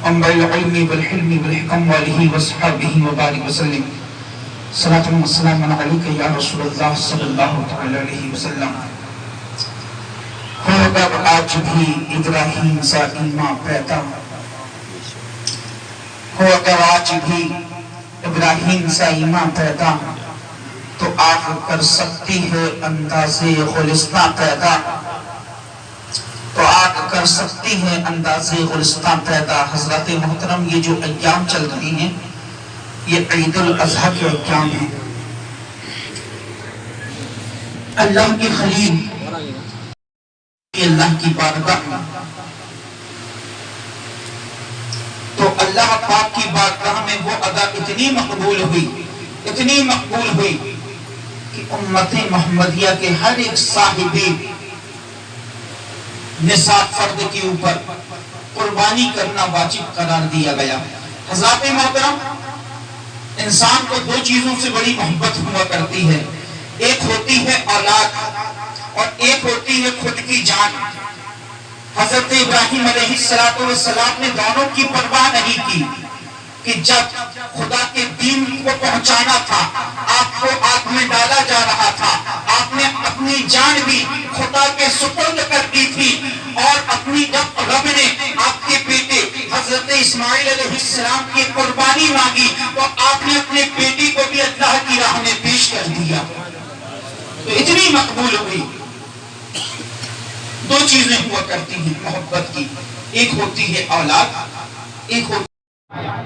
انباء العلم والحلم والحکم والہ وصحابہ وبارک وسلم صلاۃ و سلام علیک یا رسول اللہ صلی اللہ تعالی علیہ وسلم۔ ہو اگر آج بھی ابراہیم سا ایمان پیدا، ہو اگر آج بھی ابراہیم سا ایمان پیدا، تو آگ کر سکتی ہے انداز گلستان پیدا، تو آگ کر سکتی ہے انداز گلستان پیدا۔ حضرات محترم، یہ جو ایام چل رہی ہیں یہ عید الاضحیٰ کے ایام ہیں۔ اللہ کے خلیل اللہ کی بارگاہ، تو اللہ پاک کی بارگاہ میں وہ ادا اتنی مقبول ہوئی، اتنی مقبول ہوئی کہ امت محمدیہ کے ہر ایک صاحبی نصاب فرد کے اوپر قربانی کرنا واجب قرار دیا گیا۔ حضرات محترم، انسان کو دو چیزوں سے بڑی محبت ہوا کرتی ہے، ایک ہوتی ہے اولاد اور ایک ہوتی ہے خود کی جان۔ حضرت ابراہیم علیہ السلام نے دونوں کی پرواہ نہیں کی کہ جب خدا کے دین کو پہنچانا تھا، آپ کو آگ میں ڈالا جا رہا تھا، آپ نے اپنی جان بھی خدا کے سپرد کر دی تھی، اور اپنی جب رب نے آپ کے بیٹے حضرت اسماعیل علیہ السلام کی قربانی مانگی تو آپ نے اپنے بیٹی کو بھی اللہ کی راہ میں پیش کر دیا۔ تو اتنی مقبول ہوئی۔ دو چیزیں ہوا کرتی ہیں محبت کی، ایک ہوتی ہے اولاد، ایک ہوتی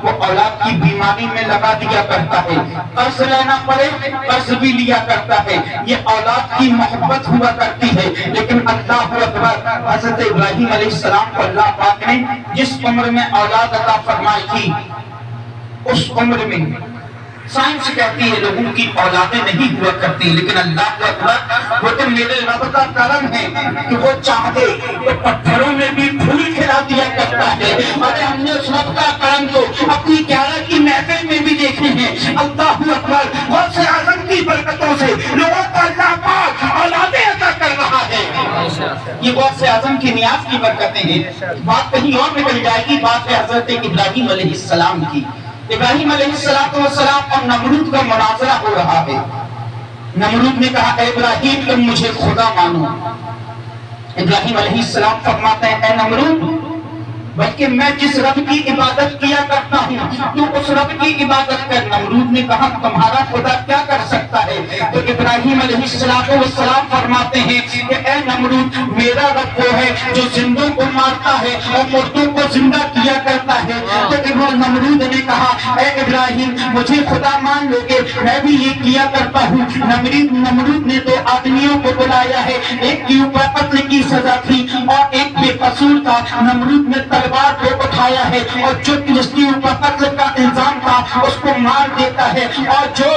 وہ اولاد کی بیماری میں لگا دیا کرتا ہے، قرض لینا پڑے قرض بھی لیا کرتا ہے، یہ اولاد کی محبت ہوا کرتی ہے۔ لیکن اللہ اکبر، حضرت ابراہیم علیہ السلام کو اللہ پاک نے جس عمر میں اولاد عطا فرمائی تھی، اس عمر میں سائنس کہتی ہے لوگوں کی اولادیں نہیں ہوا کرتی، لیکن اللہ اکبر، وہ تو میرے رب کا کرم ہے کہ وہ چاہتے تو پتھروں میں بھی پھول کھلا دیا کرتا ہے۔ اور ہم نے اس رب کا کرم تو اپنی 11 کی محفل میں بھی دیکھے ہیں۔ اللہ اکبر، غوث اعظم کی برکتوں سے لوگوں کو اللہ پاک اولادیں عطا کر رہا ہے۔ یہ غوث اعظم کی نیاز کی برکتیں ہیں۔ بات کہیں اور نکل جائے گی، بات ہے حضرت ابراہیم علیہ السلام کی۔ ابراہیم علیہ السلام اور نمرود کا مناظرہ ہو رہا ہے۔ نمرود نے کہا اے ابراہیم تم مجھے خدا مانو۔ ابراہیم علیہ السلام فرماتے ہیں اے نمرود، بلکہ میں جس رب کی عبادت کیا کرتا ہوں تو اس رب کی عبادت کر۔ نمرود نے کہا تمہارا خدا کیا کر سکتا ہے؟ تو ابراہیم علیہ السلام فرماتے ہیں کہ اے نمرود، میرا رب وہ ہے جو زندوں کو مارتا ہے اور مردوں کو زندہ کیا کرتا ہے۔ تو نمرود نے کہا اے ابراہیم مجھے خدا مان لو گے، میں بھی یہ کیا کرتا ہوں۔ نمرود نے دو آدمیوں کو بلایا ہے، ایک کے اوپر قتل کی سزا تھی اور ایک بے قصور تھا۔ نمرود نے تلوار کو اٹھایا ہے اور جو جس کے اوپر قتل کا الزام تھا اس کو مار دیتا ہے، اور جو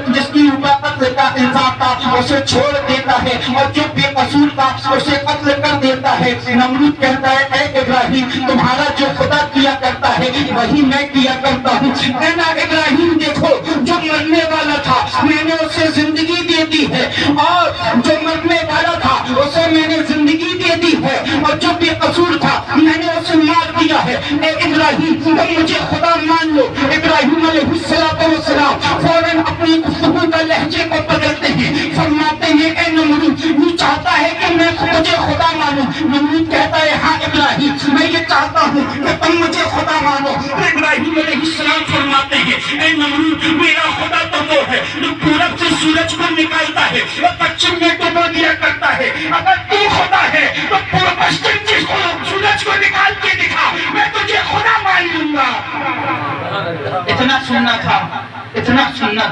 جس کے اوپر قتل کا الزام تھا اسے چھوڑ دیتا ہے، اور جو بے قصور تھا اسے قتل کر دیتا ہے۔ نمرود کہتا ہے اے ابراہیم تمہارا جو خدا کیا کرتا ہے وہی میں کیا کرتا ہوں۔ اے نا ابراہیم دیکھو، جو مرنے والا تھا میں نے اسے زندگی دے دی ہے، اور جو مرنے والا تھا اسے میں نے زندگی دے دی ہے، اور جو بے قصور تھا میں نے اسے مار دیا ہے۔ اے ابراہیم تم مجھے خدا مان لو۔ ابراہیم علیہ السلام فوراً اپنی گفتگو کا لہجے کو بدلتے ہیں، فرماتے ہیں اے نمرود یہ چاہتا ہے کہ میں مجھے خدا مانوں۔ نمرود کہتا ہے ہاں ابراہیم میں یہ چاہتا ہوں کہ تم مجھے خدا مانو۔ ابراہیم علیہ السلام فرماتے ہیں اے نمرود میرا خدا تو وہ ہے جو پورب سے سورج کو نکالتا ہے اور پچھم میں ڈبو دیا کرتا ہے۔ اگر تو خدا ہے تو پورب پشچم سے سورج کو نکال کے دکھا، میں تجھے خدا مان لوں گا۔ اتنا سننا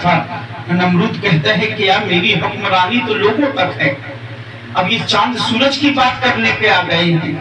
تھا۔ نمرود کہتا ہے کہ یار میری حکمرانی تو لوگوں تک ہے، اب یہ چاند سورج کی بات کرنے پہ آ گئے ہیں،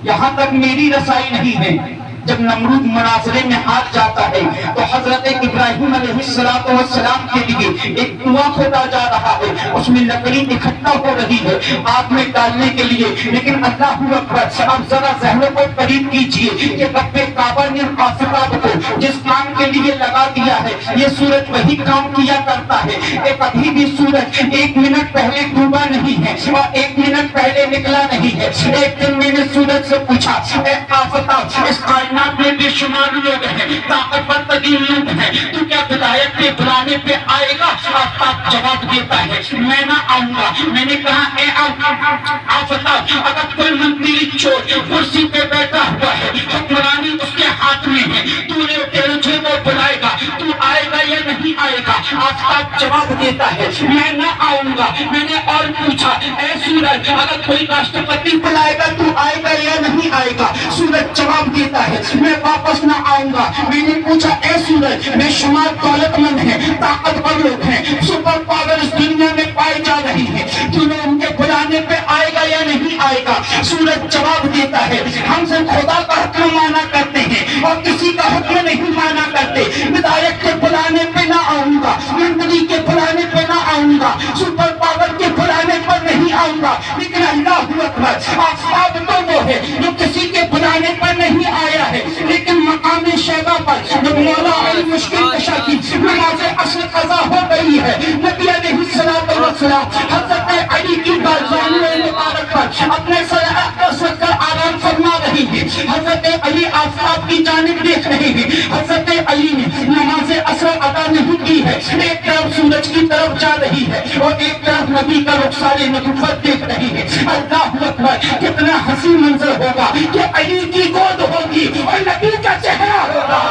یہاں تک میری رسائی نہیں ہے۔ جب نمرود مناظرے میں ہار جاتا ہے تو حضرت ابراہیم علیہ السلام کے لیے ایک کنواں کھودا جا رہا ہے، اس میں لکڑی اکٹھا ہو رہی ہے آگ میں ڈالنے کے لیے۔ لیکن اللہ اکبر، اب ذرا ذہنوں کو قریب کیجئے کہ رب کعبہ نے آفتاب کو جس کام کے لیے لگا دیا ہے یہ سورج وہی کام کیا کرتا ہے کہ کبھی بھی سورج 1 منٹ پہلے ڈوبا نہیں ہے اور 1 منٹ پہلے نکلا نہیں ہے۔ ایک دن میں نے سورج سے پوچھا اے آفتاب اس کائنات میں بے شمار لوگ ہیں، طاقتور ترین لوگ ہیں، تو کیا ہدایت کے بلانے پہ آئے گا؟ آفتاب جواب دیتا ہے میں نہ آؤں گا۔ میں نے کہا اے آفتاب، اگر کوئی منتری چور کرسی پہ بیٹھا ہوا ہے، حکمرانی اس کے ہاتھ میں ہے، تو نے تجھے وہ بلائے گا، تو آئے گا یا نہیں آئے گا؟ آفتاب جواب دیتا ہے میں نہ آؤں گا۔ میں نے اور پوچھا اے سورج، اگر کوئی راشٹرپتی بلائے گا تو آئے گا یا نہیں آئے گا؟ سورج جواب دیتا ہے میں واپس نہ آؤں گا۔ میں نے پوچھا اے سورج، بے شمار دولت مند ہیں، طاقتور لوگ ہیں، سپر پاور اس دنیا میں پائی جا رہی ہے، تو نے ان کے بلانے پہ آئے گا یا نہیں آئے گا؟ سورج جواب دیتا ہے ہم سے خدا کا حکم مانا کرتے ہیں اور کسی کا حکم نہیں مانا کرتے۔ ہدایت کے بلانے پہ نہ آؤں گا، منتری کے بلانے پہ نہ آؤں گا، سپر پاور کے بلانے پر نہیں آؤں گا، لیکن اللہ اکبر، آفتاب تو وہ ہے جو کسی کے بلانے پر نہیں آیا ہے، لیکن مقام شیبہ پر جب مولا علی مشکل کشا کی نماز عصر قضا ہو گئی ہے، نبی علیہ السلام حضرت علی کی بازوانوں مبارک پر اپنے سر اقدس رکھ کر آرام فرما رہی ہے۔ حضرت علی آفتاب کی جانب دیکھ رہے ہیں۔ حضرت علی نے نماز عصر ادا نہیں کی ہے، ایک طرف سورج کی طرف جا رہی ہے اور ایک طرف نبی کا رخسار نبوت دیکھ رہی ہے۔ اللہ اکبر، کتنا حسین منظر ہوگا کہ علی کی گود ہوگی اور نبی کا چہرہ ہوگا۔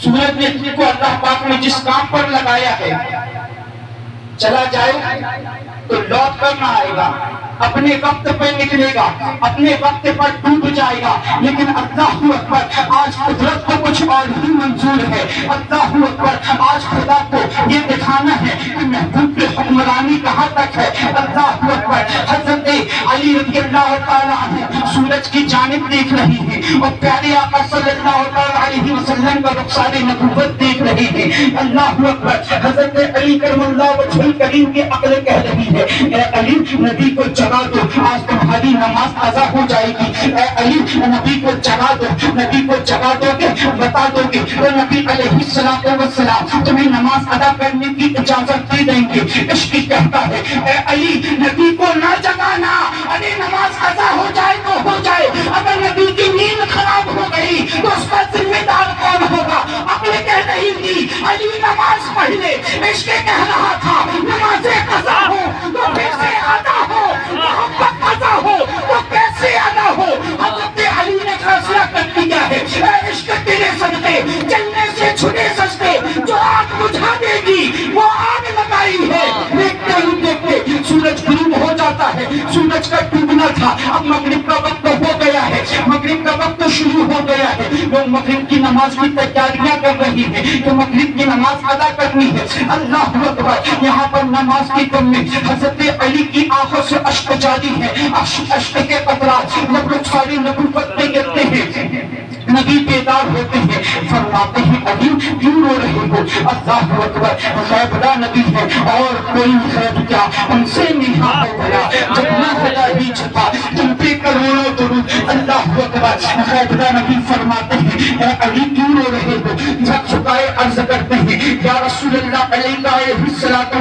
سورج نے کو اللہ پاک نے جس کام پر لگایا ہے، چلا جائے تو لوٹ کر نہ آئے گا، اپنے وقت پہ نکلے گا، اپنے وقت پر ڈوب جائے گا، لیکن اللہ اکبر، آج قدرت کو کچھ اور ہی منظور ہے۔ اللہ اکبر، آج خدا کو یہ دکھانا ہے کہ محبوب کی حکمرانی کہاں تک ہے۔ اللہ اکبر، حضرت علی رضی اللہ تعالیٰ عنہ سورج کی جانب دیکھ رہی ہے اور پیارے آقا صلی اللہ تعالیٰ علیہ وسلم کا رخسار نبوت دیکھ رہی ہے۔ اللہ اکبر، حضرت علی کرم اللہ وجہ الکریم کی عقل کہہ رہی ہے اے علی، نبی کو جگا دو، آج تمہاری نماز قضا ہو جائے گی۔ اے علی، نبی کو جگا دو، نبی کو جگا دو گے، بتا دو گے تو نبی علیہ السلام تمہیں نماز ادا کرنے کی اجازت دے دیں گے۔ عشق کہتا ہے اے علی، نبی کو نہ جگانا، علی نماز قضا ہو جائے تو ہو جائے، اگر نبی کی نیند خراب ہو گئی تو اس کا ذمہ دار کون ہوگا؟ عقل کہہ رہی تھی علی نماز پڑھ لے، عشق کہہ رہا تھا نماز قضا ہو تو کیسے ادا ہو، محبت قضا ہو تو کیسے ادا ہو۔ حضرت علی نے فیصلہ کر دیا ہے اے عشق تیرے صدقے جلنے سے چھنے سجدے، جو آگ بجھا دے گی وہ آگ لگائی ہے۔ دیکھتے ہی دیکھتے سورج غروب ہو جاتا ہے، سورج کا ڈوبنا تھا، اب مغرب کا وقت ہو گیا ہے، مغرب کا وقت شروع ہو گیا ہے۔ لوگ مغرب کی نماز کی تیاریاں کر رہی ہیں کہ مغرب کی نماز ادا کرنی ہے۔ اللہ اکبر، یہاں پر نماز کی کم میں حضرت علی کی آنکھوں سے اشک جاری ہے، اشک کے قطرات جب رخسار نبوت پہ گرتے ہیں، نبی بیدار ہوتے ہیں، فرماتے ہیں علی کیوں رو رہے ہو؟ اللہ اکبر، غیبدہ نبی ہے اور کوئی غیب کیا ان سے نہا ہو گیا، جب نہ خدا ہی چھپا تم پہ کروڑوں درود۔ اللہ اکبر، غیبدہ نبی فرماتے ہیں اے علی کیوں رو رہے ہو؟ جب جھکائے عرض کرتے ہیں یا رسول اللہ علیہ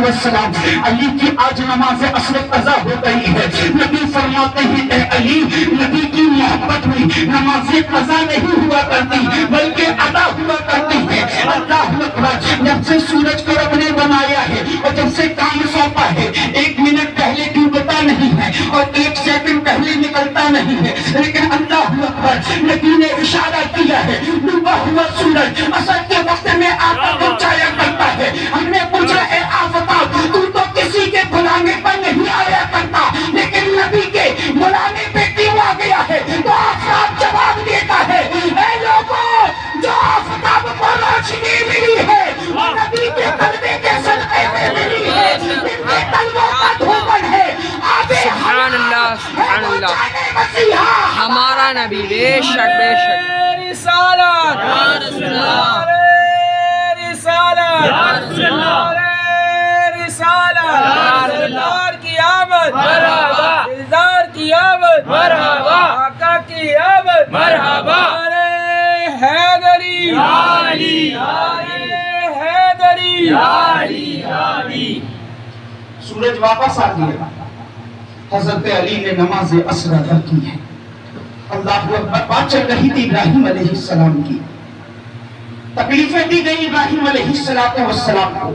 السلام، علی کی آج نماز عصر قضا ہو گئی ہے۔ نبی فرماتے ہیں اے علی، نبی کی محبت میں نماز قضا نہیں ہوا کرتی بلکہ ادا ہوا کرتی ہے۔ اللہ اکبر، جب سے سورج کو رب نے بنایا ہے اور جب سے کام سونپا ہے، 1 منٹ پہلے ڈوبتا نہیں ہے اور 1 سیکنڈ پہلے نکلتا نہیں ہے، لیکن اللہ اکبر، نبی نے اشارہ کیا ہے ڈوبا ہوا سورج عصر کے وقت میں آتا پہنچایا کرتا ہے۔ ہم نے پوچھا اے آفتاب، تو کسی کے بلانے پر نہیں آیا کرتا لیکن نبی کے بلانے پہ کیوں آ گیا ہے؟ تو آفتاب جواب دیتا ہے اے لوگوں، جو آفتاب کو روشنی ملی ہے وہ نبی کے قلبے کے صدقے میں ملی ہے، ان کے قلبوں کا دھوپن ہے سبحان اللہ، سبحان اللہ، ہمارا نبی بے شک بے شک۔ رسالت یا رسول اللہ، رسالت یا رسول اللہ، رسالت، دلدار کی آمد مرحبا، دلدار کی آمد مرحبا، آقا کی آمد مرحبا، حیدری یا علی، حیدری یا علی۔ سورج واپس آ گیا، حضرت علی نے نماز عصر ادا کی ہے. اللہ اکبر. بات چل رہی تھی ابراہیم علیہ السلام کی. تکلیفیں دی گئی ابراہیم علیہ السلام کو،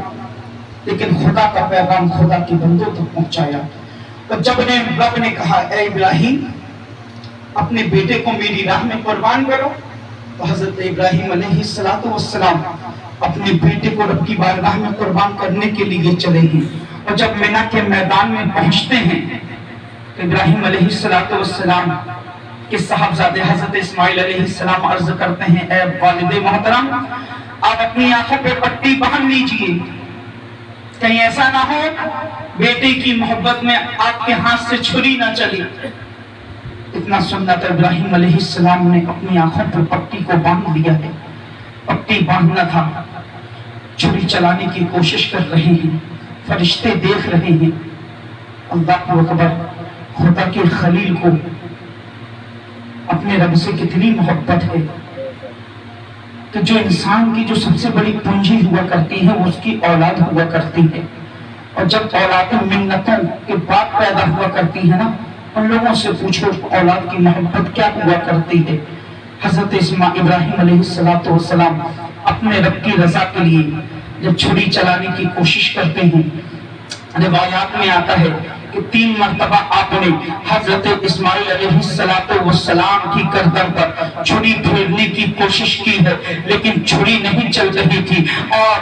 لیکن خدا کا پیغام خدا کے بندوں تک پہنچایا. اور جب رب نے کہا اے ابراہیم اپنے بیٹے کو میری راہ میں قربان کرو، تو حضرت ابراہیم علیہ السلام اپنے بیٹے کو رب کی بارگاہ میں قربان کرنے کے لیے چلے گئے. اور جب مینا کے میدان میں پہنچتے ہیں تو ابراہیم علیہ السلام کے صاحبزادے حضرت اسماعیل علیہ السلام عرض کرتے ہیں اے والد محترم آپ اپنی آنکھوں پہ پٹی باندھ لیجئے، کہیں ایسا نہ ہو بیٹے کی محبت میں آپ کے ہاتھ سے چھری نہ چلی. اتنا سننا تو ابراہیم علیہ السلام نے اپنی آنکھوں پر پٹی کو باندھ لیا ہے. پٹی باندھنا تھا، چھری چلانے کی کوشش کر رہے ہیں، فرشتے دیکھ رہے ہیں. اللہ اکبر. خدا کے خلیل کو اپنے رب سے کتنی محبت ہے کہ جو انسان کی جو سب سے بڑی پونجی ہوا کرتی ہے وہ اس کی اولاد ہوا کرتی ہے. اور جب اولاد منتوں کے بعد پیدا ہوا کرتی ہے نا، ان لوگوں سے پوچھو اولاد کی محبت کیا ہوا کرتی ہے. حضرت ابراہیم علیہ السلام اپنے رب کی رضا کے لیے جب چھری چلانے کی کوشش کرتے ہیں، روایات میں آتا ہے کہ 3 مرتبہ آپ نے حضرت اسماعیل علیہ السلام کی گردن پر چھری پھیرنے کی کوشش کی ہے، لیکن چھری نہیں چل رہی تھی. اور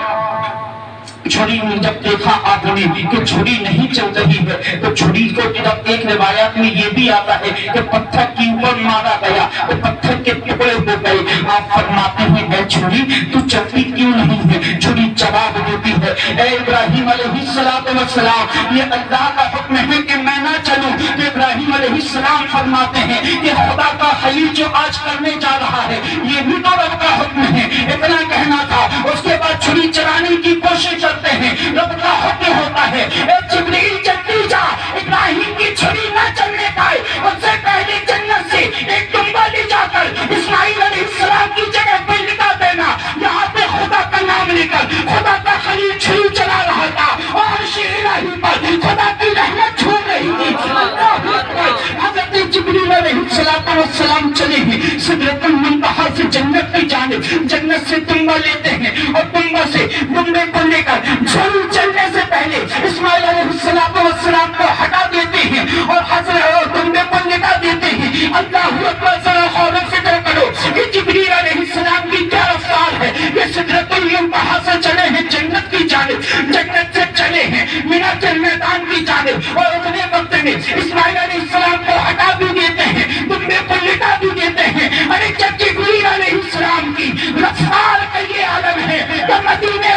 چھری میں جب دیکھا آپ نے کہ چھری نہیں چل رہی ہے تو چھری کو جب ایک روایات میں یہ بھی آتا ہے کہ پتھر کی اوپر مارا گیا تو پتھر کے ٹکڑے ہو گئے. آپ فرماتے ہیں اے چھری تو چلتی کیوں نہیں ہے؟ چھری جواب دیتی ہے اے ابراہیم علیہ السلام یہ اللہ کا حکم ہے کہ میں نہ چلوں. تو ابراہیم علیہ السلام فرماتے ہیں کہ خدا کا خلیل جو آج کرنے جا رہا ہے یہ بھی تو رب کا حکم ہے. اتنا کہنا تھا. اس کے بعد چھری چلانے کی کوشش کرتے ہیں، رب کا حکم ہوتا ہے اے جبریل جلدی جا ابراہیم کی چھری نہ چلنے پائے، اس سے پہلے جنت سے ایک ٹنبا لے جا کر اسماعیل علیہ السلام کی جگہ پہ لکھا دینا. یہاں پہ خدا کا نام لے کر خدا کا خلیل چھری چلا رہا تھا اور عرش الہی پر خدا کی رحمت چھوڑ رہی تھی. حضرت جبریل علیہ السلام چلے ہیں سدرۃ المنتہا سے جنت کی جانب. جنت سے ٹنبا لیتے ہیں اور ٹنبا سے ٹنبے کو لے کر چھری چلنے سے پہلے اسماعیل علیہ السلام کو ہٹا دیتے ہیں اور حضرت ٹنبے کو لٹا دیتے ہیں. اللہ اکبر. ذرا غور و فکر کرو کہ جبریل علیہ السلام کی کیا رفتار ہے. یہ سدرۃ المنتہا سے چلے ہیں جنت کی جانب، جنت سے چلے ہیں مینا کے میدان کی جانب. اور اتنے وقت میں اسماعیل علیہ السلام کو ہٹا بھی دیتے ہیں، ٹنبے کو لٹا بھی دیتے ہیں. ارے جب جبریل علیہ السلام کی رفتار کا یہ عالم ہے کہ مدینے